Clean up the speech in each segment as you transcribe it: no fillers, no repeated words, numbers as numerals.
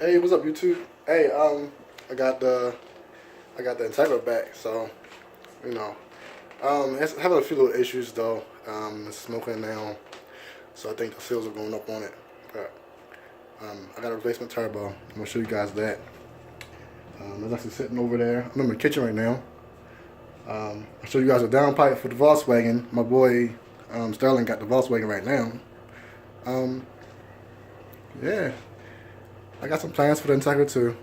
Hey, what's up, YouTube? Hey, I got the Integra back, so you know, it's having a few little issues though. It's smoking now, so I think the seals are going up on it. But I got a replacement turbo. I'm gonna show you guys that. It's actually sitting over there. I'm in my kitchen right now. I'll show you guys a downpipe for the Volkswagen. My boy Sterling got the Volkswagen right now. Yeah. I got some plans for the Integra too.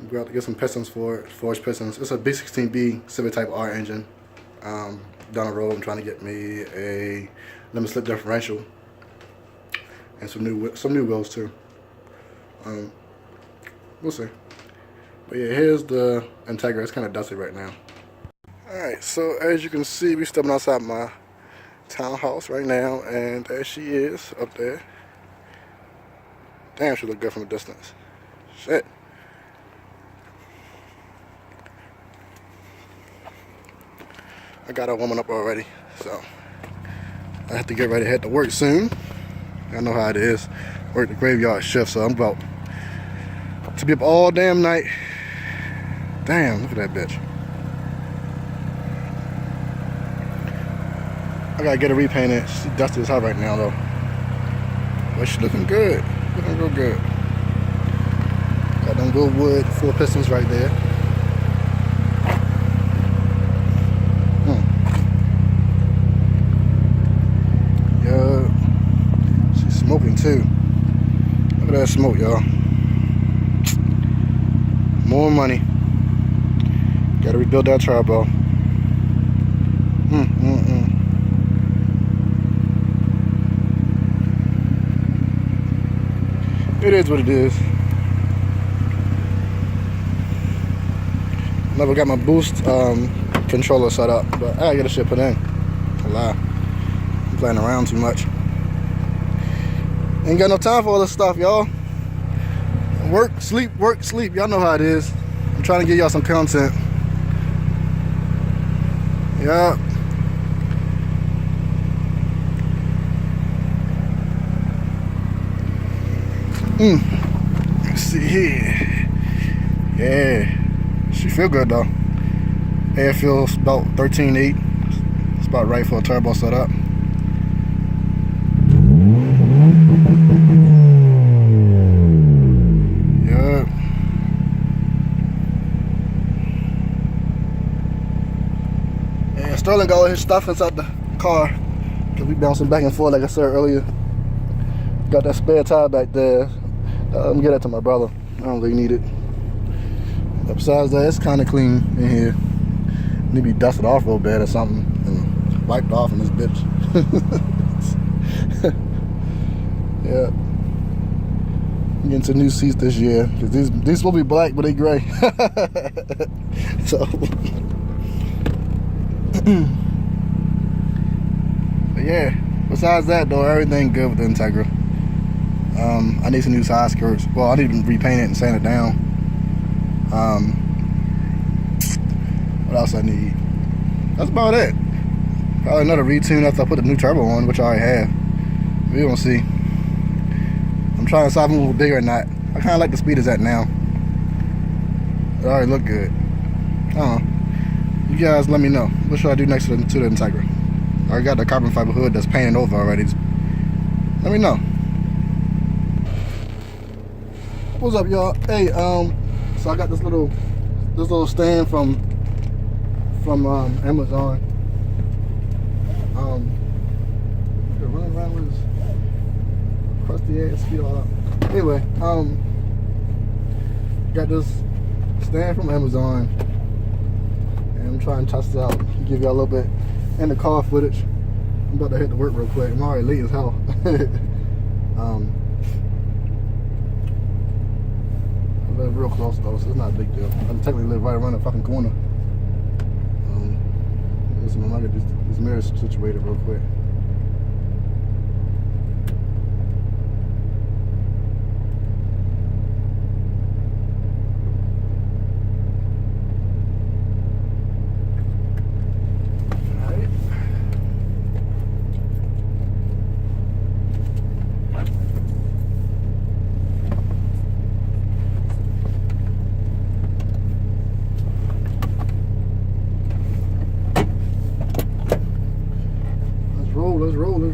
I'm going to get some pistons for it, forged pistons. It's a B16B Civic Type R engine. Down the road, I'm trying to get me a limit slip differential and some new wheels too. We'll see. But yeah, here's the Integra. It's kind of dusty right now. All right, so as you can see, we're stepping outside my townhouse right now, and there she is up there. Damn, she look good from a distance. Shit. I got her warming up already, so I have to get ready to head to work soon. I know how it is. Work the graveyard shift, so I'm about to be up all damn night. Damn, look at that bitch. I gotta get her repainted. She's dusty as hell right now, though. But she's looking good. Looking real good. Got them good wood 4 pistons right there. Yeah. She's smoking too. Look at that smoke, y'all. More money. Gotta rebuild that turbo. It is what it is. Never got my boost controller set up, but I gotta get this shit put in. A lie. I'm playing around too much. Ain't got no time for all this stuff, y'all. Work, sleep. Y'all know how it is. I'm trying to give y'all some content. Yeah. Let's see here. Yeah. She feel good though. Air feels about 13.8. It's about right for a turbo setup. Yeah. And Sterling got all his stuff inside the car. Cause we bouncing back and forth like I said earlier. Got that spare tire back there. Let me get that to my brother. I don't really need it. But besides that, it's kind of clean in here. Need to be dusted off real bad or something and wiped off in this bitch. Yeah. Getting some new seats this year because these will be black, but they gray. So. But yeah. Besides that, though, everything good with the Integra. I need some new side skirts. Well, I need to repaint it and sand it down. What else I need? That's about it. Probably another retune after I put the new turbo on, which I already have. We're gonna see. I'm trying to decide if I'm a little bigger or not. I kind of like the speed it's at now. It already look good. You guys let me know. What should I do next to the Integra? I already got the carbon fiber hood that's painted over already. Let me know. What's up, y'all? Hey, so I got this little stand from Amazon. Running around with his crusty ass feet all out. Anyway, got this stand from Amazon, and I'm trying to test it out. Give y'all a little bit in the car footage. I'm about to head to work real quick. I'm already late as hell. I live real close though, so it's not a big deal. I technically live right around the fucking corner. Listen, I'm gonna get this mirror situated real quick.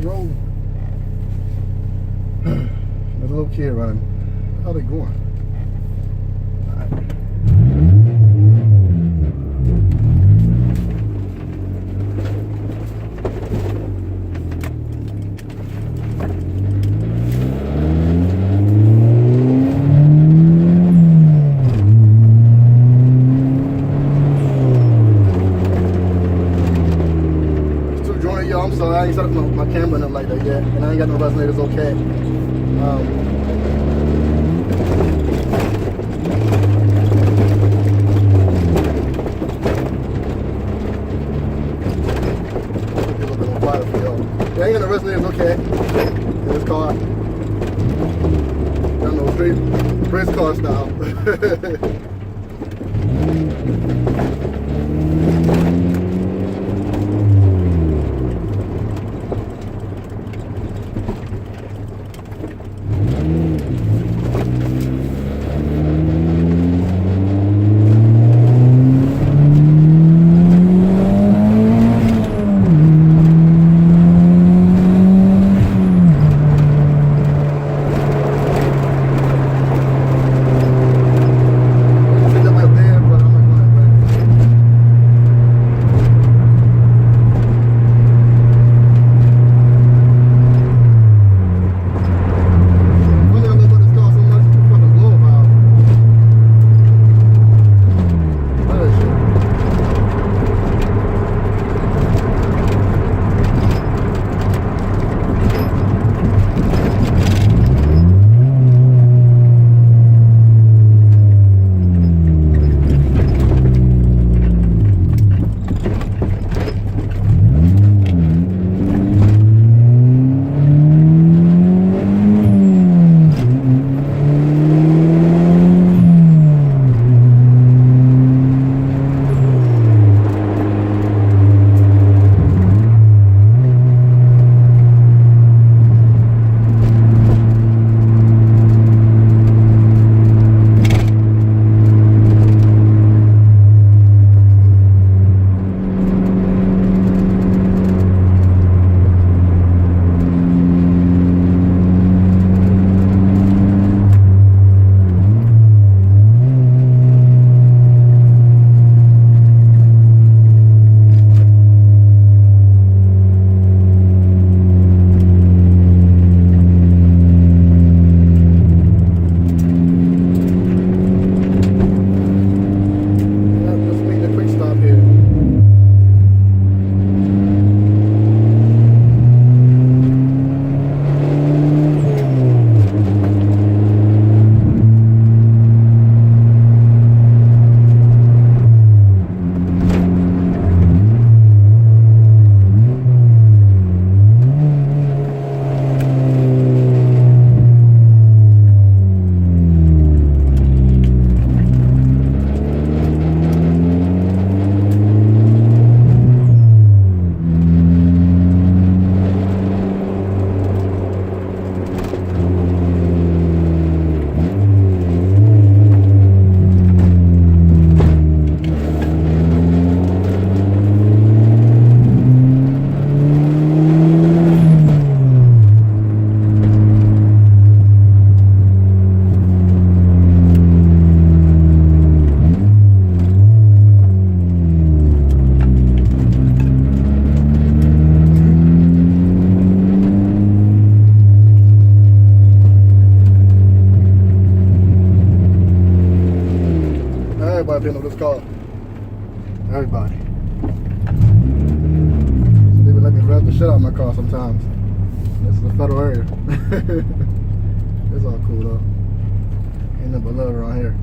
road. There's a little kid running. How they going? I'm sorry, I ain't set up my camera and nothing like that yet, and I ain't got no resonators okay. A little bit more quiet for y'all. Yeah, I ain't got no resonators okay in this car. I don't know, race car style. Everybody been on this car. Everybody. So they would let me rev the shit out of my car sometimes. This is a federal area. It's all cool though. Ain't nothing but love around here.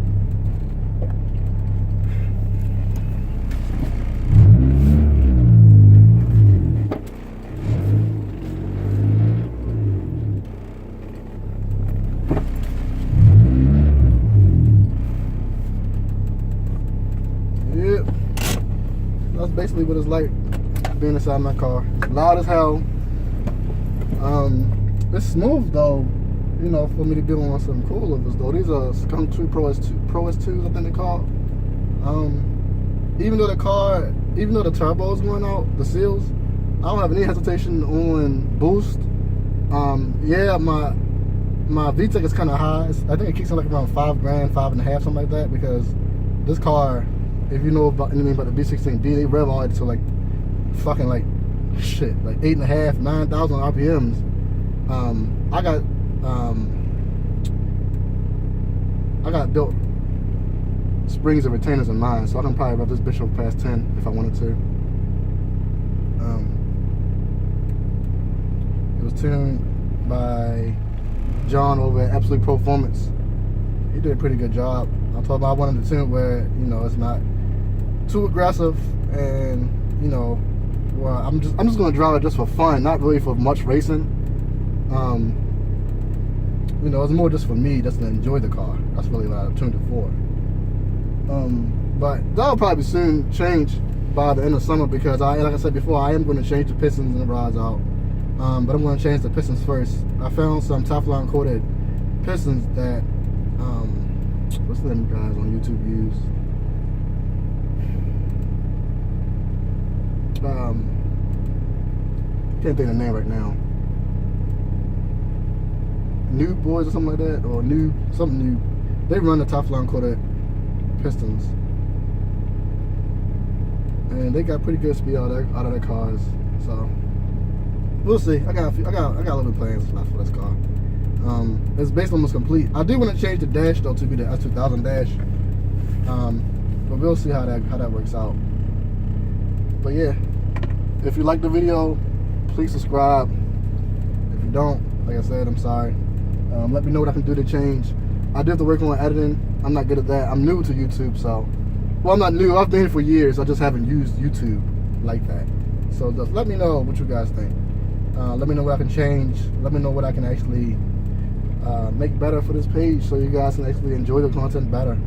That's basically what it's like being inside my car. It's loud as hell. It's smooth though, you know, for me to get on some coilovers though. These are Skunk 2 Pro S2s, I think they're called. Even though the turbo is going out, the seals, I don't have any hesitation on boost. Yeah, my VTEC is kind of high. I think it kicks in like around $5 grand, 5.5, something like that. Because this car, if you know about anything about the B16B, they rev all it to like fucking like shit, like 8.5, 9,000 RPMs. I got built springs and retainers in mine, so I can probably rev this bitch up past 10 if I wanted to. It was tuned by John over at Absolute Performance. He did a pretty good job. I told him I wanted to tune it where, you know, it's not too aggressive, and you know, well, I'm just gonna drive it just for fun, not really for much racing. You know, it's more just for me, just to enjoy the car. That's really what I tuned it for. But that'll probably soon change by the end of summer, because like I said before, I am going to change the pistons and the rods out. But I'm going to change the pistons first. I found some Teflon coated pistons that what's the name guys on YouTube use? Can't think of the name right now. New Boys or something like that, or something new. They run the Teflon coated pistons, and they got pretty good speed out of their cars. So we'll see. I got a little bit of plans left for this car. It's basically almost complete. I do want to change the dash though to be the S2000 dash. But we'll see how that works out. But yeah, if you like the video, please subscribe. If you don't, like I said, I'm sorry. Let me know what I can do to change. I do have to work on editing. I'm not good at that. I'm new to YouTube, so, well, I'm not new. I've been here for years. I just haven't used YouTube like that. So just let me know what you guys think. Let me know what I can change. Let me know what I can actually make better for this page, so you guys can actually enjoy the content better.